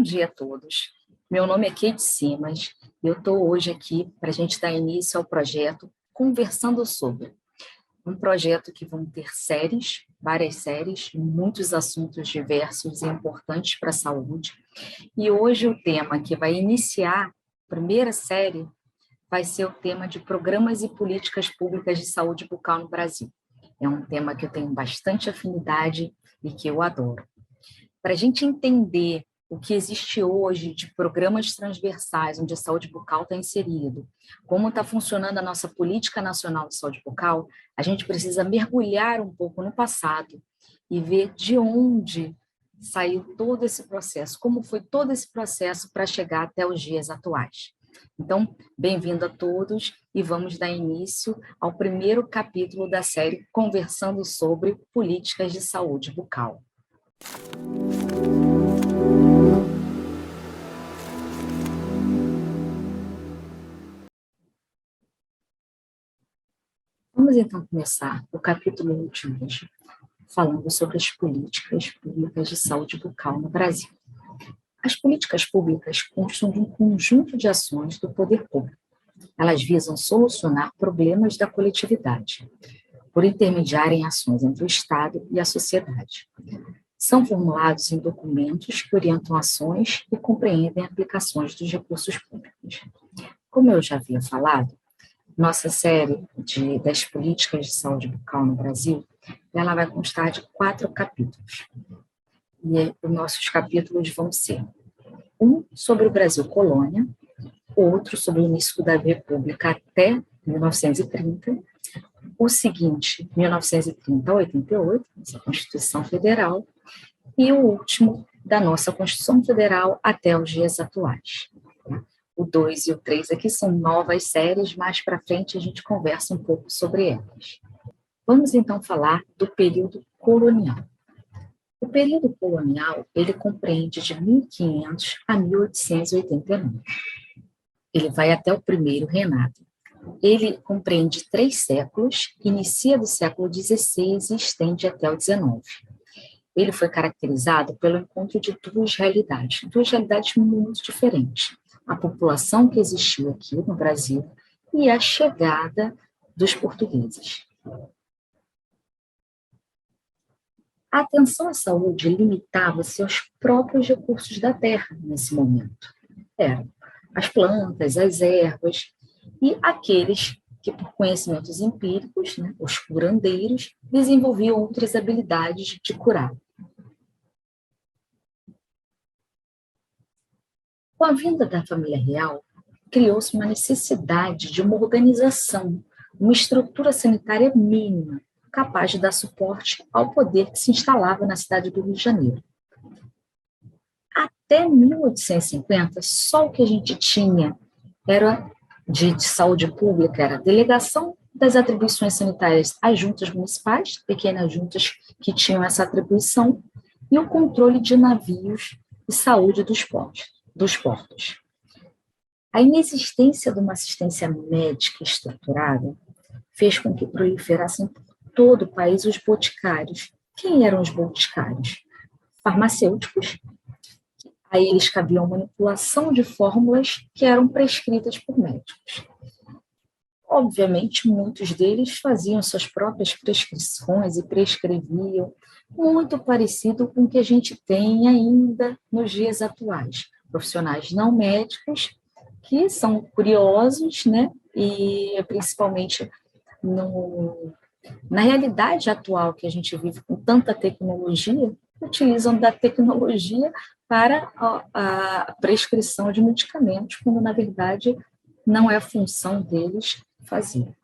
dia a todos. Meu nome é Kate Simas e eu estou hoje aqui para a gente dar início ao projeto Conversando Sobre. Um projeto que vão ter séries, várias séries, muitos assuntos diversos e importantes para a saúde. E hoje o tema que vai iniciar a primeira série vai ser o tema de programas e políticas públicas de saúde bucal no Brasil. É um tema que eu tenho bastante afinidade e que eu adoro. Para a gente entender o que existe hoje de programas transversais, onde a saúde bucal está inserido, como está funcionando a nossa política nacional de saúde bucal, a gente precisa mergulhar um pouco no passado e ver de onde saiu todo esse processo, como foi todo esse processo para chegar até os dias atuais. Então, bem-vindo a todos e vamos dar início ao primeiro capítulo da série Conversando sobre Políticas de Saúde Bucal. Vamos então começar o capítulo de hoje falando sobre as políticas públicas de saúde bucal no Brasil. As políticas públicas constam de um conjunto de ações do poder público. Elas visam solucionar problemas da coletividade, por intermediarem ações entre o Estado e a sociedade. São formulados em documentos que orientam ações e compreendem aplicações dos recursos públicos. Como eu já havia falado, nossa série das políticas de saúde bucal no Brasil, ela vai constar de 4 capítulos. E os nossos capítulos vão ser um sobre o Brasil colônia, outro sobre o início da República até 1930, o seguinte, 1930 a 88, nossa Constituição Federal, e o último da nossa Constituição Federal até os dias atuais. O 2 e o 3 aqui são novas séries, mais para frente a gente conversa um pouco sobre elas. Vamos então falar do período colonial. O período colonial, ele compreende de 1500 a 1889. Ele vai até o primeiro reinado. Ele compreende 3 séculos, inicia do século XVI e estende até o XIX. Ele foi caracterizado pelo encontro de duas realidades muito diferentes. A população que existiu aqui no Brasil e a chegada dos portugueses. A atenção à saúde limitava-se aos próprios recursos da terra nesse momento. Eram as plantas, as ervas e aqueles que, por conhecimentos empíricos, os curandeiros, desenvolviam outras habilidades de curar. Com a vinda da família real, criou-se uma necessidade de uma organização, uma estrutura sanitária mínima, capaz de dar suporte ao poder que se instalava na cidade do Rio de Janeiro. Até 1850, só o que a gente tinha era de saúde pública, era a delegação das atribuições sanitárias às juntas municipais, pequenas juntas que tinham essa atribuição, e o controle de navios e saúde dos portos. A inexistência de uma assistência médica estruturada fez com que proliferassem por todo o país os boticários. Quem eram os boticários? Farmacêuticos. A eles cabia a manipulação de fórmulas que eram prescritas por médicos. Obviamente, muitos deles faziam suas próprias prescrições e prescreviam, muito parecido com o que a gente tem ainda nos dias atuais. Profissionais não médicos que são curiosos, e principalmente na realidade atual que a gente vive com tanta tecnologia, utilizam da tecnologia para a prescrição de medicamentos, quando na verdade não é a função deles fazer.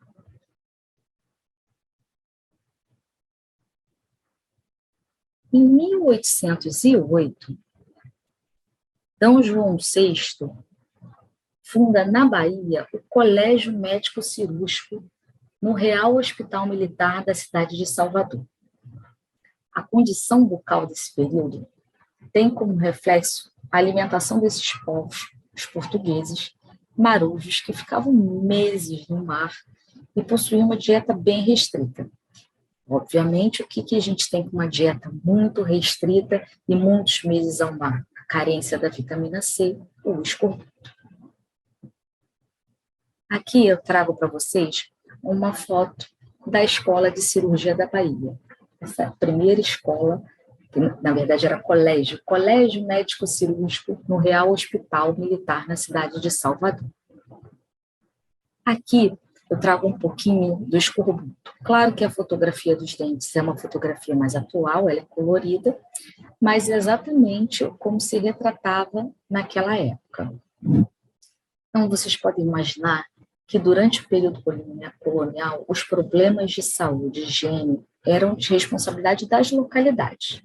Em 1808, D. João VI funda na Bahia o Colégio Médico Cirúrgico no Real Hospital Militar da cidade de Salvador. A condição bucal desse período tem como reflexo a alimentação desses povos, os portugueses, marujos, que ficavam meses no mar e possuíam uma dieta bem restrita. Obviamente, o que a gente tem com uma dieta muito restrita e muitos meses ao mar? carência da vitamina C ou escorbuto. Aqui eu trago para vocês uma foto da Escola de Cirurgia da Bahia. Essa primeira escola, que na verdade era Colégio Médico Cirúrgico no Real Hospital Militar na cidade de Salvador. Aqui eu trago um pouquinho do escorbuto. Claro que a fotografia dos dentes é uma fotografia mais atual, ela é colorida, mas é exatamente como se retratava naquela época. Então, vocês podem imaginar que durante o período colonial, os problemas de saúde e higiene eram de responsabilidade das localidades.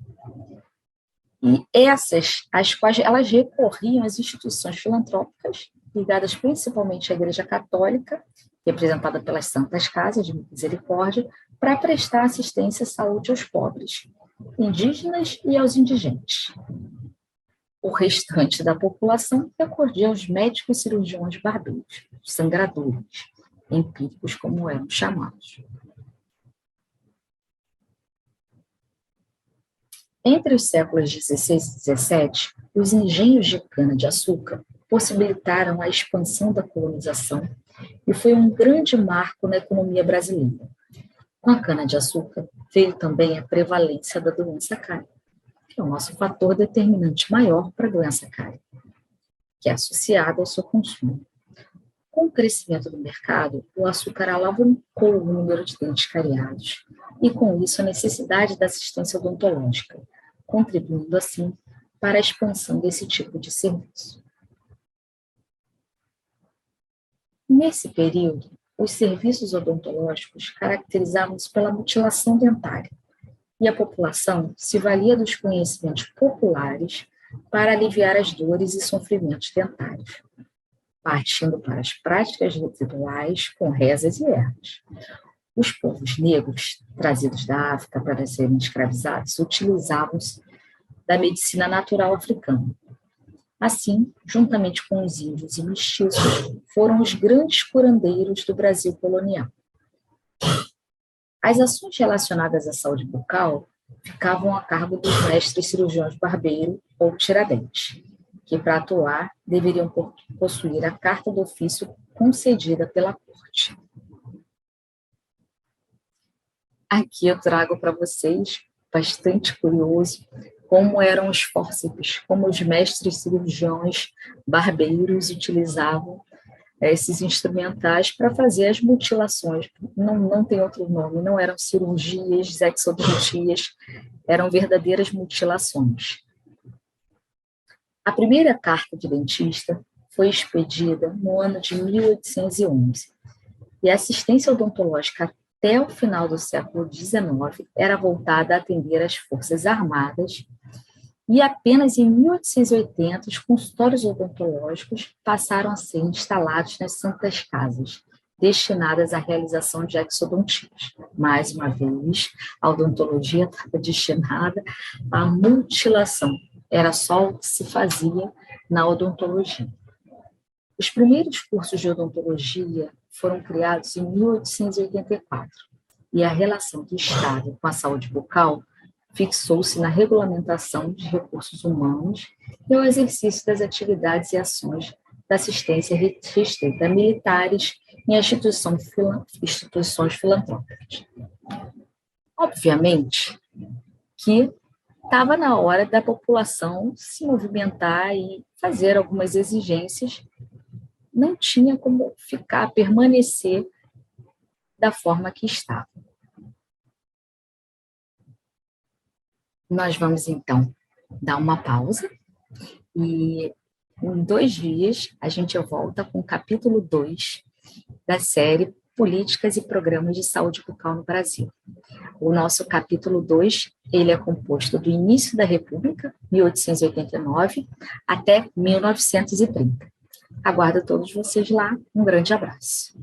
E essas, às quais elas recorriam às instituições filantrópicas, ligadas principalmente à Igreja Católica, representada pelas Santas Casas de Misericórdia, para prestar assistência à saúde aos pobres, indígenas e aos indigentes. O restante da população recorria aos médicos cirurgiões barbeiros, sangradores, empíricos como eram chamados. Entre os séculos XVI e XVII, os engenhos de cana-de-açúcar possibilitaram a expansão da colonização e foi um grande marco na economia brasileira. Com a cana-de-açúcar veio também a prevalência da doença cárie, que é o nosso fator determinante maior para a doença cárie, que é associada ao seu consumo. Com o crescimento do mercado, o açúcar alavancou o número de dentes cariados e, com isso, a necessidade da assistência odontológica, contribuindo, assim, para a expansão desse tipo de serviço. Nesse período, os serviços odontológicos caracterizavam-se pela mutilação dentária, e a população se valia dos conhecimentos populares para aliviar as dores e sofrimentos dentários, partindo para as práticas rituais com rezas e ervas. Os povos negros, trazidos da África para serem escravizados, utilizavam-se da medicina natural africana. Assim, juntamente com os índios e mestiços, foram os grandes curandeiros do Brasil colonial. As ações relacionadas à saúde bucal ficavam a cargo dos mestres cirurgiões barbeiro ou tiradentes, que para atuar deveriam possuir a carta do ofício concedida pela corte. Aqui eu trago para vocês, bastante curioso, como eram os fórceps, como os mestres cirurgiões barbeiros utilizavam esses instrumentais para fazer as mutilações. Não tem outro nome, não eram cirurgias, exodontias, eram verdadeiras mutilações. A primeira carta de dentista foi expedida no ano de 1811, e a assistência odontológica até o final do século XIX era voltada a atender as Forças Armadas, e apenas em 1880 os consultórios odontológicos passaram a ser instalados nas Santas Casas, destinadas à realização de exodontias. Mais uma vez, a odontologia estava destinada à mutilação, era só o que se fazia na odontologia. Os primeiros cursos de odontologia foram criados em 1884, e a relação do Estado com a saúde bucal fixou-se na regulamentação de recursos humanos e ao exercício das atividades e ações da assistência restrita a militares em instituições filantrópicas. Obviamente que estava na hora da população se movimentar e fazer algumas exigências, não tinha como permanecer da forma que estava. Nós vamos, então, dar uma pausa e, em 2 dias, a gente volta com o capítulo 2 da série Políticas e Programas de Saúde Bucal no Brasil. O nosso capítulo 2, ele é composto do início da República, 1889, até 1930. Aguardo todos vocês lá. Um grande abraço.